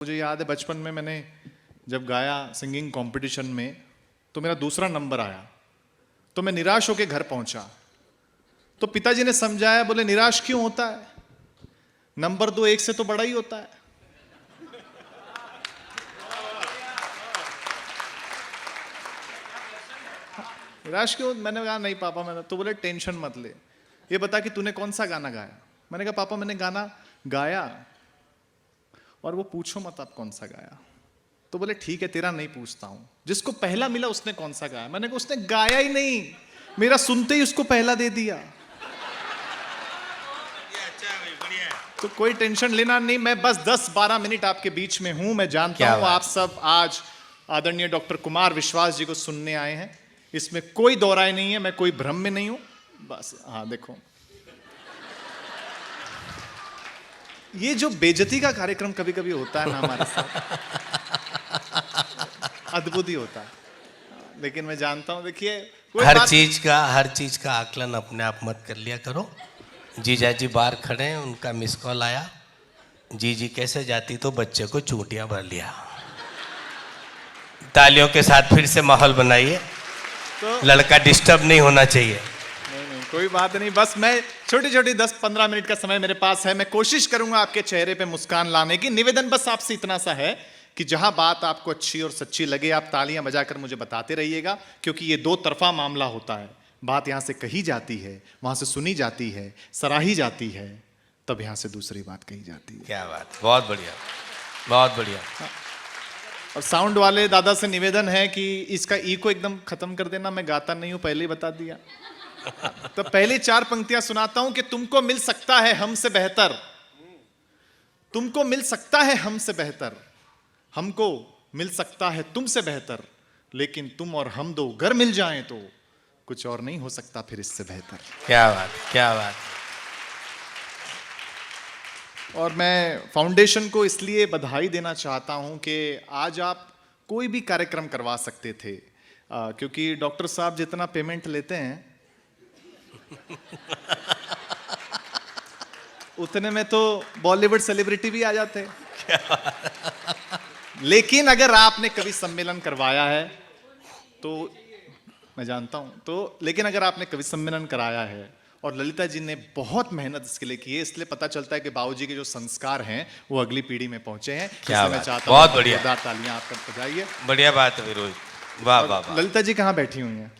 मुझे याद है बचपन में मैंने जब गाया सिंगिंग कंपटीशन में तो मेरा दूसरा नंबर आया, तो मैं निराश होकर घर पहुंचा। तो पिताजी ने समझाया, बोले निराश क्यों होता है, नंबर 2 1 से तो बड़ा ही होता है। निराश क्यों? मैंने कहा नहीं पापा, मैंने तो बोले टेंशन मत ले, ये बता कि तूने कौन सा गाना गाया। मैंने कहा पापा मैंने गाना गाया और वो पूछो मत आप कौन सा गाया। तो बोले ठीक है तेरा नहीं पूछता हूं, जिसको पहला मिला उसने कौन सा गाया। मैंने कहा उसने गाया ही नहीं, मेरा सुनते ही उसको पहला दे दिया। तो कोई टेंशन लेना नहीं, मैं बस 10-12 मिनट आपके बीच में हूं। मैं जानता हूं आप सब आज आदरणीय डॉक्टर कुमार विश्वास जी को सुनने आए हैं, इसमें कोई दो राय नहीं है, मैं कोई भ्रम में नहीं हूं। बस हाँ देखो, ये जो बेइज्जती का कार्यक्रम कभी कभी होता है ना हमारे साथ, अद्भुत ही होता है। लेकिन मैं जानता हूं, देखिए हर चीज का आकलन अपने आप मत कर लिया करो। जीजा जी बाहर खड़े हैं, उनका मिस कॉल आया, जी कैसे जाती तो बच्चे को चूटियां भर लिया। तालियों के साथ फिर से माहौल बनाइए, तो लड़का डिस्टर्ब नहीं होना चाहिए। नहीं कोई बात नहीं, बस मैं छोटी छोटी 10-15 मिनट का समय मेरे पास है, मैं कोशिश करूंगा आपके चेहरे पे मुस्कान लाने की। निवेदन बस आपसे इतना सा है कि जहां बात आपको अच्छी और सच्ची लगे आप तालियां बजाकर मुझे बताते रहिएगा, क्योंकि ये दो तरफा मामला होता है। बात यहां से कही जाती है, वहां से सुनी जाती है, सराही जाती है, तब यहां से दूसरी बात कही जाती है। क्या बात, बहुत बढ़िया, बहुत बढ़िया। और साउंड वाले दादा से निवेदन है कि इसका ई को एकदम खत्म कर देना, मैं गाता नहीं हूं, पहले ही बता दिया। तो पहली 4 पंक्तियां सुनाता हूं कि तुमको मिल सकता है हमसे बेहतर, तुमको मिल सकता है हमसे बेहतर, हमको मिल सकता है तुमसे बेहतर, लेकिन तुम और हम दो घर मिल जाएं तो कुछ और नहीं हो सकता फिर इससे बेहतर। क्या बात, क्या बात। और मैं फाउंडेशन को इसलिए बधाई देना चाहता हूं कि आज आप कोई भी कार्यक्रम करवा सकते थे, क्योंकि डॉक्टर साहब जितना पेमेंट लेते हैं उतने में तो बॉलीवुड सेलिब्रिटी भी आ जाते। लेकिन अगर आपने कभी सम्मेलन करवाया है तो मैं जानता हूं, तो लेकिन अगर आपने कवि सम्मेलन कराया है और ललिता जी ने बहुत मेहनत इसके लिए की है, इसलिए पता चलता है कि बाबूजी के जो संस्कार हैं वो अगली पीढ़ी में पहुंचे हैं। क्या मैं चाहता बहुत बढ़िया, तालियां आप तक बजाइए। बढ़िया बात है विरोध, वाह वाह वाह। ललिता जी कहाँ बैठी हुई हैं?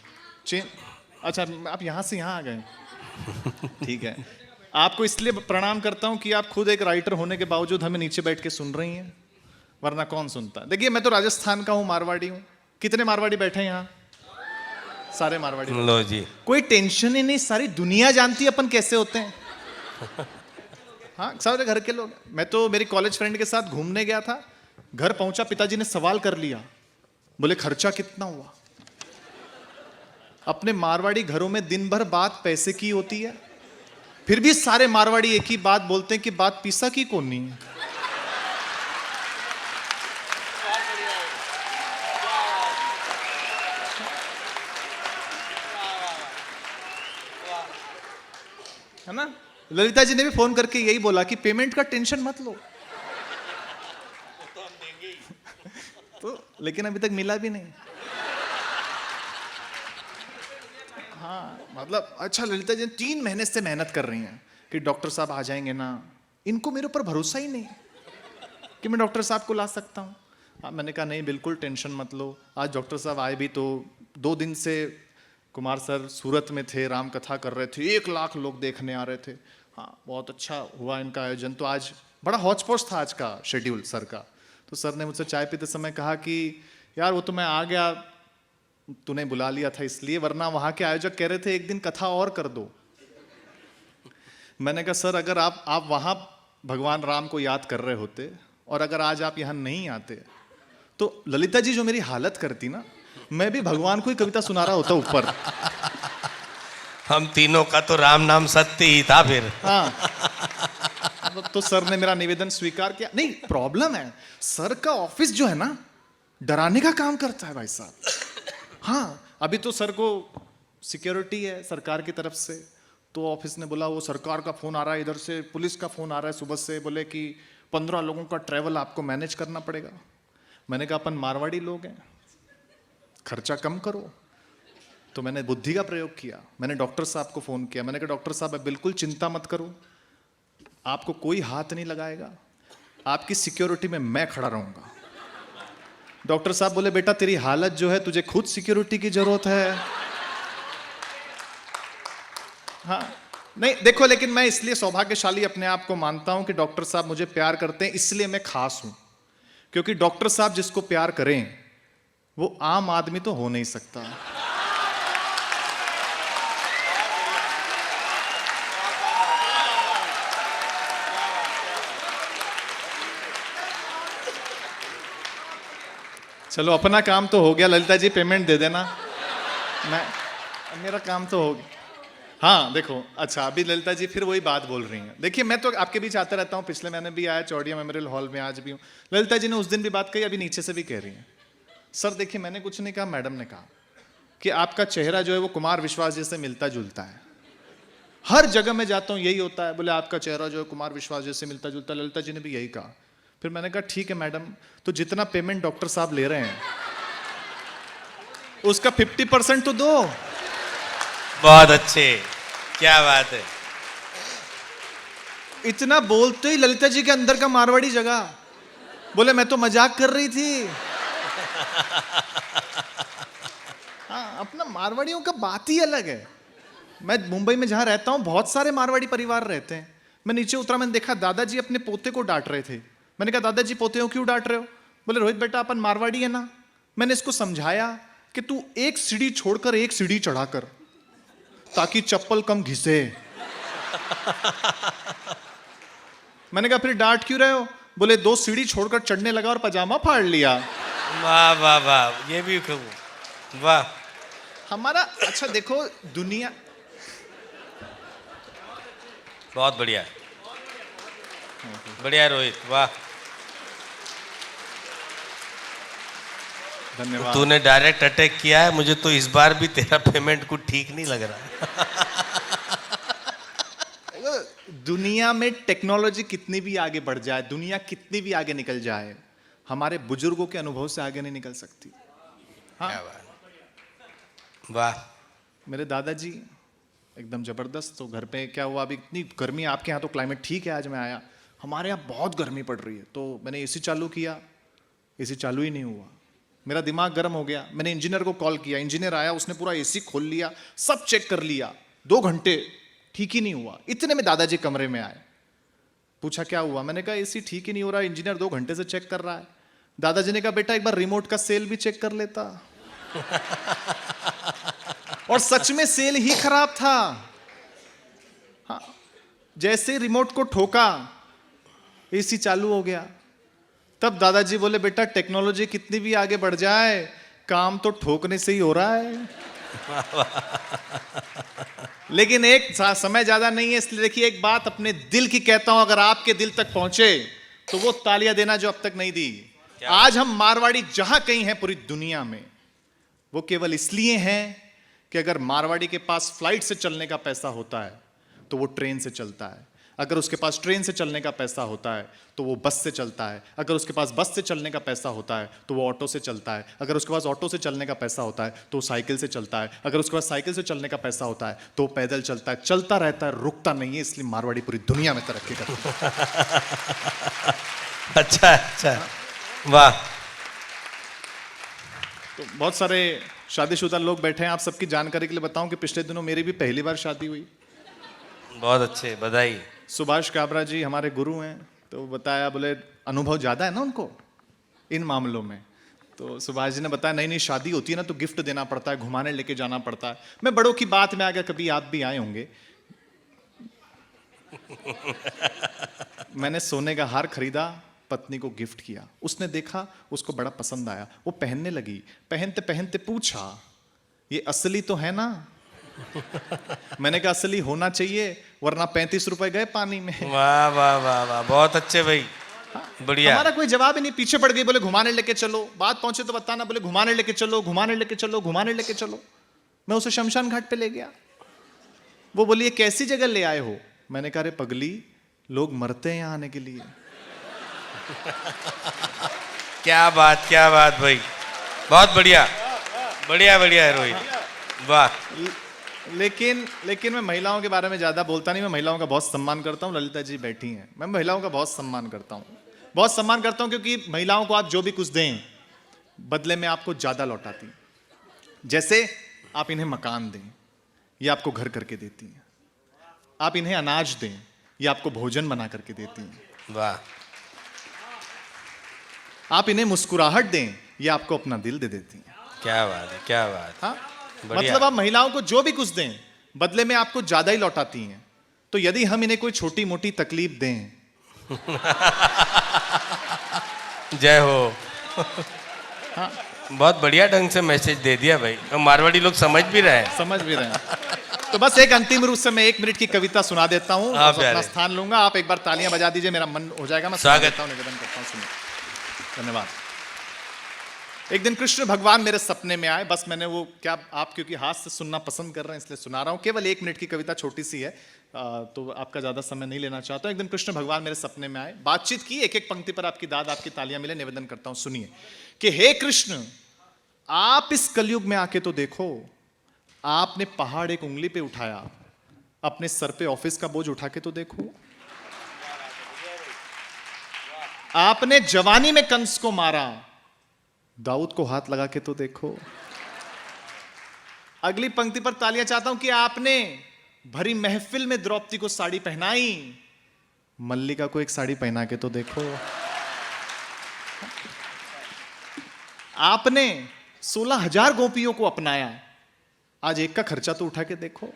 अच्छा आप यहां से यहां आ गए, ठीक है। आपको इसलिए प्रणाम करता हूं कि आप खुद एक राइटर होने के बावजूद हमें नीचे बैठ के सुन रही हैं, वरना कौन सुनता। देखिए मैं तो राजस्थान का हूं, मारवाड़ी हूं। कितने मारवाड़ी बैठे हैं यहाँ? सारे मारवाड़ी। लो जी, कोई टेंशन ही नहीं, सारी दुनिया जानती है अपन कैसे होते हैं। हाँ सारे घर के लोग। मैं तो मेरी कॉलेज फ्रेंड के साथ घूमने गया था, घर पहुंचा पिताजी ने सवाल कर लिया, बोले खर्चा कितना हुआ। अपने मारवाड़ी घरों में दिन भर बात पैसे की होती है, फिर भी सारे मारवाड़ी एक ही बात बोलते हैं कि बात पैसा की कौन नहीं है। है ना? ललिता जी ने भी फोन करके यही बोला कि पेमेंट का टेंशन मत लो। तो लेकिन अभी तक मिला भी नहीं। हाँ मतलब अच्छा, ललिता जी 3 महीने से मेहनत कर रही हैं कि डॉक्टर साहब आ जाएंगे ना। इनको मेरे ऊपर भरोसा ही नहीं कि मैं डॉक्टर साहब को ला सकता हूँ। हाँ मैंने कहा नहीं बिल्कुल टेंशन मत लो। आज डॉक्टर साहब आए भी तो 2 दिन से कुमार सर सूरत में थे, राम कथा कर रहे थे, 1 लाख लोग देखने आ रहे थे। हाँ बहुत अच्छा हुआ इनका आयोजन। तो आज बड़ा हौच पौच था आज का शेड्यूल सर का। तो सर ने मुझसे चाय पीते समय कहा कि यार वो तो मैं आ गया, तूने बुला लिया था इसलिए, वरना वहां के आयोजक कह रहे थे एक दिन कथा और कर दो। मैंने कहा सर अगर आप वहां भगवान राम को याद कर रहे होते और अगर आज आप यहां नहीं आते तो ललिता जी जो मेरी हालत करती ना, मैं भी भगवान को ही कविता सुना रहा होता ऊपर। हम तीनों का तो राम नाम सत्य ही था फिर। हाँ तो सर ने मेरा निवेदन स्वीकार किया। नहीं प्रॉब्लम है, सर का ऑफिस जो है ना डराने का काम करता है भाई साहब। हाँ अभी तो सर को सिक्योरिटी है सरकार की तरफ से, तो ऑफिस ने बोला वो सरकार का फोन आ रहा है, इधर से पुलिस का फोन आ रहा है सुबह से, बोले कि 15 लोगों का ट्रैवल आपको मैनेज करना पड़ेगा। मैंने कहा अपन मारवाड़ी लोग हैं, खर्चा कम करो। तो मैंने बुद्धि का प्रयोग किया, मैंने डॉक्टर साहब को फ़ोन किया। मैंने कहा डॉक्टर साहब आप बिल्कुल चिंता मत करो, आपको कोई हाथ नहीं लगाएगा, आपकी सिक्योरिटी में मैं खड़ा रहूंगा। डॉक्टर साहब बोले बेटा तेरी हालत जो है तुझे खुद सिक्योरिटी की जरूरत है। हाँ नहीं देखो, लेकिन मैं इसलिए सौभाग्यशाली अपने आप को मानता हूं कि डॉक्टर साहब मुझे प्यार करते हैं, इसलिए मैं खास हूं। क्योंकि डॉक्टर साहब जिसको प्यार करें वो आम आदमी तो हो नहीं सकता। चलो अपना काम तो हो गया, ललिता जी पेमेंट दे देना, मैं मेरा काम तो हो गया। हाँ देखो, अच्छा अभी ललिता जी फिर वही बात बोल रही हैं। देखिए मैं तो आपके बीच आता रहता हूँ, पिछले महीने भी आया चौड़िया मेमोरियल हॉल में, आज भी हूँ। ललिता जी ने उस दिन भी बात कही, अभी नीचे से भी कह रही हैं। सर देखिए मैंने कुछ नहीं कहा, मैडम ने कहा कि आपका चेहरा जो है वो कुमार विश्वास जैसे मिलता जुलता है। हर जगह में जाता हूँ यही होता है, बोले आपका चेहरा जो है कुमार विश्वास जैसे मिलता जुलता है। ललिता जी ने भी यही कहा। फिर मैंने कहा ठीक है मैडम, तो जितना पेमेंट डॉक्टर साहब ले रहे हैं उसका 50% तो दो। बहुत अच्छे, क्या बात है। इतना बोलते ही ललिता जी के अंदर का मारवाड़ी जगह, बोले मैं तो मजाक कर रही थी। हाँ अपना मारवाड़ियों का बात ही अलग है। मैं मुंबई में जहां रहता हूं बहुत सारे मारवाड़ी परिवार रहते हैं। मैं नीचे उतरा, मैंने देखा दादाजी अपने पोते को डांट रहे थे। मैंने कहा दादाजी पोते को क्यों डांट रहे हो? बोले रोहित बेटा अपन मारवाड़ी है ना। मैंने इसको समझाया कि तू एक सीढ़ी छोड़कर एक सीढ़ी चढ़ाकर, ताकि चप्पल कम घिसे। मैंने कहा फिर डांट क्यों रहे हो? बोले 2 सीढ़ी छोड़कर चढ़ने लगा और पजामा फाड़ लिया। वाह वाह वाह, ये भी खूब, वाह। हमारा अच्छा देखो दुनिया, बहुत बढ़िया, बढ़िया रोहित, वाह। धन्यवाद। तूने डायरेक्ट अटैक किया है, मुझे तो इस बार भी तेरा पेमेंट कुछ ठीक नहीं लग रहा। दुनिया में टेक्नोलॉजी कितनी भी आगे बढ़ जाए, दुनिया कितनी भी आगे निकल जाए, हमारे बुजुर्गों के अनुभव से आगे नहीं निकल सकती। हाँ क्या बात, वाह। मेरे दादाजी एकदम जबरदस्त। तो घर पे क्या हुआ, अभी इतनी गर्मी, आपके यहाँ तो क्लाइमेट ठीक है, आज मैं आया, हमारे यहाँ बहुत गर्मी पड़ रही है। तो मैंने एसी चालू किया, एसी चालू ही नहीं हुआ। मेरा दिमाग गर्म हो गया, मैंने इंजीनियर को कॉल किया, इंजीनियर आया, उसने पूरा एसी खोल लिया, सब चेक कर लिया, 2 घंटे ठीक ही नहीं हुआ। इतने में दादाजी कमरे में आए, पूछा क्या हुआ? मैंने कहा एसी ठीक ही नहीं हो रहा, इंजीनियर 2 घंटे से चेक कर रहा है। दादाजी ने कहा बेटा एक बार रिमोट का सेल भी चेक कर लेता। और सच में सेल ही खराब था। हाँ, जैसे रिमोट को ठोका एसी चालू हो गया। तब दादाजी बोले बेटा टेक्नोलॉजी कितनी भी आगे बढ़ जाए, काम तो ठोकने से ही हो रहा है। लेकिन एक समय ज्यादा नहीं है, इसलिए देखिए एक बात अपने दिल की कहता हूं, अगर आपके दिल तक पहुंचे तो वो तालियां देना जो अब तक नहीं दी। आज हम मारवाड़ी जहां कहीं हैं पूरी दुनिया में, वो केवल इसलिए हैं कि अगर मारवाड़ी के पास फ्लाइट से चलने का पैसा होता है तो वो ट्रेन से चलता है, अगर उसके पास ट्रेन से चलने का पैसा होता है तो वो बस से चलता है, अगर उसके पास बस से चलने का पैसा होता है तो वो ऑटो से चलता है, अगर उसके पास ऑटो से चलने का पैसा होता है तो वो साइकिल से चलता है, अगर उसके पास साइकिल से चलने का पैसा होता है तो वो पैदल चलता है। चलता रहता है, रुकता नहीं है, इसलिए मारवाड़ी पूरी दुनिया में तरक्की करती है। अच्छा अच्छा, वाह। तो बहुत सारे शादीशुदा लोग बैठे हैं, आप सबकी जानकारी के लिए बताऊं कि पिछले दिनों मेरी भी पहली बार शादी हुई। बहुत अच्छे, बधाई। सुभाष काबरा जी हमारे गुरु हैं, तो बताया, बोले अनुभव ज़्यादा है ना उनको इन मामलों में। तो सुभाष जी ने बताया नहीं नहीं शादी होती है ना तो गिफ्ट देना पड़ता है, घुमाने लेके जाना पड़ता है। मैं बड़ों की बात में आ गया, कभी आप भी आए होंगे। मैंने सोने का हार खरीदा, पत्नी को गिफ्ट किया, उसने देखा, उसको बड़ा पसंद आया, वो पहनने लगी। पहनते पहनते पूछा ये असली तो है ना? मैंने कहा असली होना चाहिए, वरना 35 रुपए गए पानी में। वाह वाह वाह वाह, बहुत अच्छे भाई, बढ़िया। हमारा कोई जवाब ही नहीं, पीछे पड़ गई, बोले घुमाने लेके चलो, बात पहुंचे तो बताना, बोले घुमाने लेके चलो, घुमाने लेके चलो, घुमाने लेके चलो। मैं उसे शमशान घाट पे ले गया। वो बोली ये कैसी जगह ले आए हो? मैंने कहा रे पगली, लोग मरते हैं यहाँ आने के लिए। क्या बात भाई, बहुत बढ़िया, बढ़िया बढ़िया है रोहित, वाह। लेकिन मैं महिलाओं के बारे में ज्यादा बोलता नहीं। मैं महिलाओं का बहुत सम्मान करता हूँ। ललिता जी बैठी हैं, मैं महिलाओं का बहुत सम्मान करता हूँ, बहुत सम्मान करता हूँ, क्योंकि महिलाओं को आप जो भी कुछ दें बदले में आपको ज्यादा लौटाती हैं। जैसे आप इन्हें मकान दें, ये आपको घर करके देती हैं। आप इन्हें अनाज दें, ये आपको भोजन बना करके देती हैं। वाह। आप इन्हें मुस्कुराहट दें, ये आपको अपना दिल दे देती हैं। क्या बात है, क्या बात। हाँ, बढ़िया। मतलब आप महिलाओं को जो भी कुछ दें बदले में आपको ज्यादा ही लौटाती हैं। तो यदि हम इन्हें कोई छोटी मोटी तकलीफ दें, जय हो। हाँ, बहुत बढ़िया ढंग से मैसेज दे दिया भाई, और मारवाड़ी लोग समझ भी रहे हैं। समझ भी रहे हैं। तो बस एक अंतिम रूप से मैं 1 मिनट की कविता सुना देता हूँ, हाँ, अपना प्यारे। स्थान लूंगा। आप एक बार तालियां बजा दीजिए, मेरा मन हो जाएगा। मैं स्वागत। देता हूँ, निवेदन करता हूँ, सुनिए। धन्यवाद। एक दिन कृष्ण भगवान मेरे सपने में आए। बस मैंने वो, क्या आप क्योंकि हाथ से सुनना पसंद कर रहे हैं इसलिए सुना रहा हूँ। केवल 1 मिनट की कविता, छोटी सी है, तो आपका ज्यादा समय नहीं लेना चाहता हूँ। एक दिन कृष्ण भगवान मेरे सपने में आए, बातचीत की, एक एक पंक्ति पर आपकी दाद, आपकी तालियां मिले। निवेदन करता हूँ, सुनिए कि हे कृष्ण, आप इस कलयुग में आके तो देखो। आपने पहाड़ एक उंगली पे उठाया, अपने सर पे ऑफिस का बोझ उठा के तो देखो। आपने जवानी में कंस को मारा, दाऊद को हाथ लगा के तो देखो। अगली पंक्ति पर तालियां चाहता हूं कि आपने भरी महफिल में द्रौपदी को साड़ी पहनाई, मल्लिका को एक साड़ी पहना के तो देखो। आपने 16,000 गोपियों को अपनाया, आज एक का खर्चा तो उठा के देखो।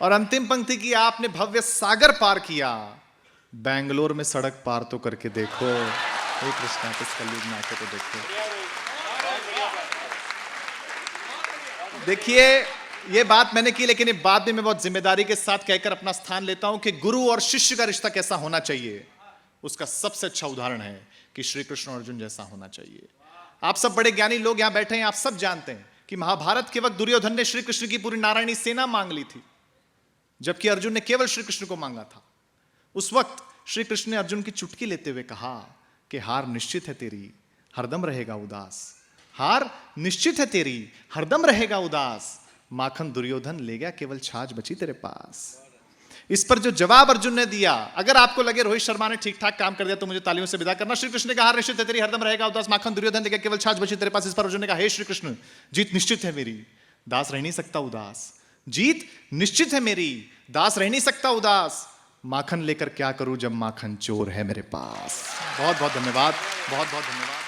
और अंतिम पंक्ति की, आपने भव्य सागर पार किया, बेंगलोर में सड़क पार तो करके देखो। हे कृष्णा, किस कलयुग में आके तो देखो। देखिए, ये बात मैंने की, लेकिन ये बात भी मैं बहुत जिम्मेदारी के साथ कहकर अपना स्थान लेता हूं कि गुरु और शिष्य का रिश्ता कैसा होना चाहिए, उसका सबसे अच्छा उदाहरण है कि श्री कृष्ण और अर्जुन जैसा होना चाहिए। आप सब बड़े ज्ञानी लोग यहां बैठे हैं, आप सब जानते हैं कि महाभारत के वक्त दुर्योधन ने श्री कृष्ण की पूरी नारायणी सेना मांग ली थी, जबकि अर्जुन ने केवल श्री कृष्ण को मांगा था। उस वक्त श्री कृष्ण ने अर्जुन की चुटकी लेते हुए कहा कि हार निश्चित है तेरी, हरदम रहेगा उदास। हार निश्चित है तेरी, हरदम रहेगा उदास। माखन दुर्योधन ले गया, केवल छाछ बची तेरे पास। इस पर जो जवाब अर्जुन ने दिया, अगर आपको लगे रोहित शर्मा ने ठीक ठाक काम कर दिया तो मुझे तालियों से विदा करना। श्री कृष्ण ने कहा हार निश्चित है तेरी, हरदम रहेगा उदास। माखन दुर्योधन ले गया, केवल छाछ बची तेरे पास। इस पर अर्जुन ने कहा हे श्री कृष्ण, जीत निश्चित है मेरी, दास रह नहीं सकता उदास। जीत निश्चित है मेरी, दास रह नहीं सकता उदास। माखन लेकर क्या करूं जब माखन चोर है मेरे पास। बहुत बहुत धन्यवाद, बहुत बहुत धन्यवाद।